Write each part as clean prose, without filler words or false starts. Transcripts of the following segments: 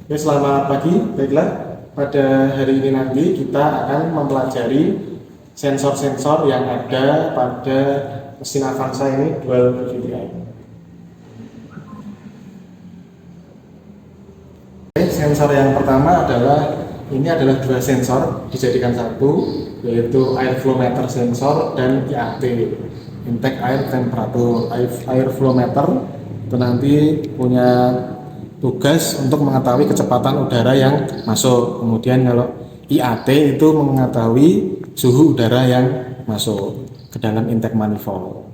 Oke, selamat pagi. Baiklah, pada hari ini nanti kita akan mempelajari sensor-sensor yang ada pada mesin Avanza ini dual VVT-i. Oke, sensor yang pertama adalah dua sensor dijadikan satu, yaitu air flow meter sensor dan IAT, intake air temperature. Air flow meter itu nanti punya tugas untuk mengetahui kecepatan udara yang masuk. Kemudian kalau IAT itu mengetahui suhu udara yang masuk ke dalam intake manifold.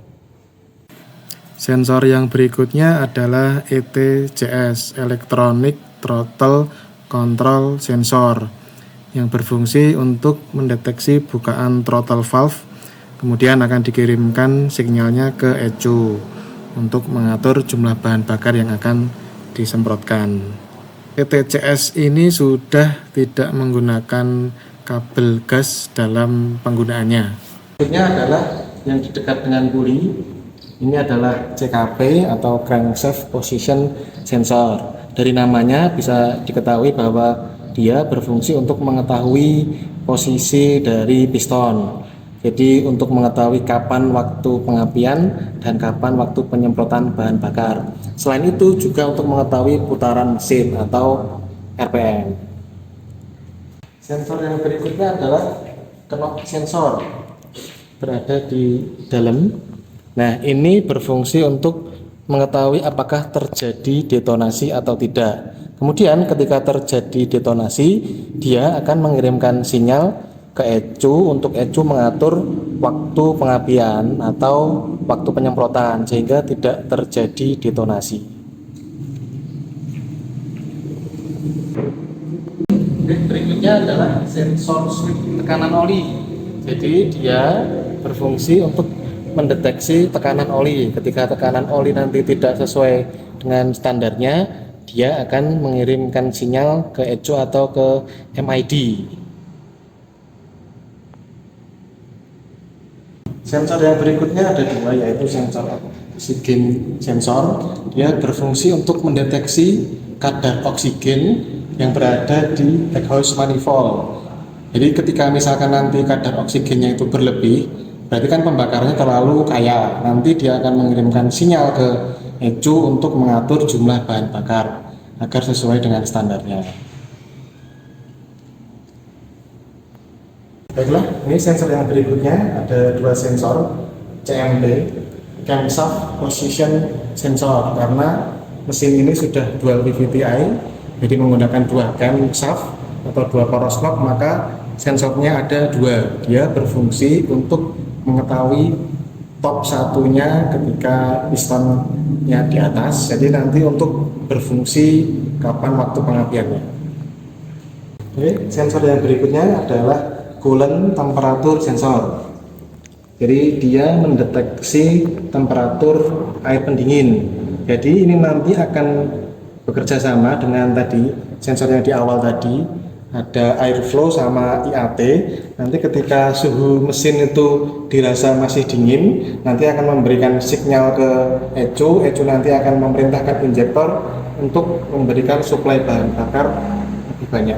Sensor yang berikutnya adalah ETCS, Electronic Throttle Control Sensor, yang berfungsi untuk mendeteksi bukaan throttle valve. Kemudian akan dikirimkan sinyalnya ke ECU untuk mengatur jumlah bahan bakar yang akan disemprotkan. ETCS ini sudah tidak menggunakan kabel gas dalam penggunaannya. Berikutnya adalah yang di dekat dengan puli. Ini adalah CKP atau Crankshaft Position Sensor. Dari namanya bisa diketahui bahwa dia berfungsi untuk mengetahui posisi dari piston. Jadi untuk mengetahui kapan waktu pengapian dan kapan waktu penyemprotan bahan bakar. Selain itu juga untuk mengetahui putaran mesin atau RPM. Sensor yang berikutnya adalah knock sensor, berada di dalam. Nah, ini berfungsi untuk mengetahui apakah terjadi detonasi atau tidak. Kemudian ketika terjadi detonasi, dia akan mengirimkan sinyal ke ECU untuk ECU mengatur waktu pengapian atau waktu penyemprotan sehingga tidak terjadi detonasi. Berikutnya adalah sensor switch tekanan oli. Jadi dia berfungsi untuk mendeteksi tekanan oli. Ketika tekanan oli nanti tidak sesuai dengan standarnya, dia akan mengirimkan sinyal ke ECU atau ke MID. Sensor yang berikutnya ada dua, yaitu sensor oksigen sensor. Dia berfungsi untuk mendeteksi kadar oksigen yang berada di exhaust manifold. Jadi ketika misalkan nanti kadar oksigennya itu berlebih, berarti kan pembakarannya terlalu kaya. Nanti dia akan mengirimkan sinyal ke ECU untuk mengatur jumlah bahan bakar agar sesuai dengan standarnya. Baiklah, ini sensor yang berikutnya ada dua sensor CMP, Crankshaft Position Sensor, karena mesin ini sudah dual VVT-i, jadi menggunakan dua crankshaft atau dua poros knob, maka sensornya ada dua. Dia berfungsi untuk mengetahui top satunya ketika pistonnya di atas, jadi nanti untuk berfungsi kapan waktu pengapiannya. Oke, sensor yang berikutnya adalah coolant temperature sensor. Jadi dia mendeteksi temperatur air pendingin. Jadi ini nanti akan bekerja sama dengan tadi sensor yang di awal tadi, ada airflow sama IAT. Nanti ketika suhu mesin itu dirasa masih dingin, nanti akan memberikan sinyal ke ECU. ECU nanti akan memerintahkan injektor untuk memberikan suplai bahan bakar lebih banyak.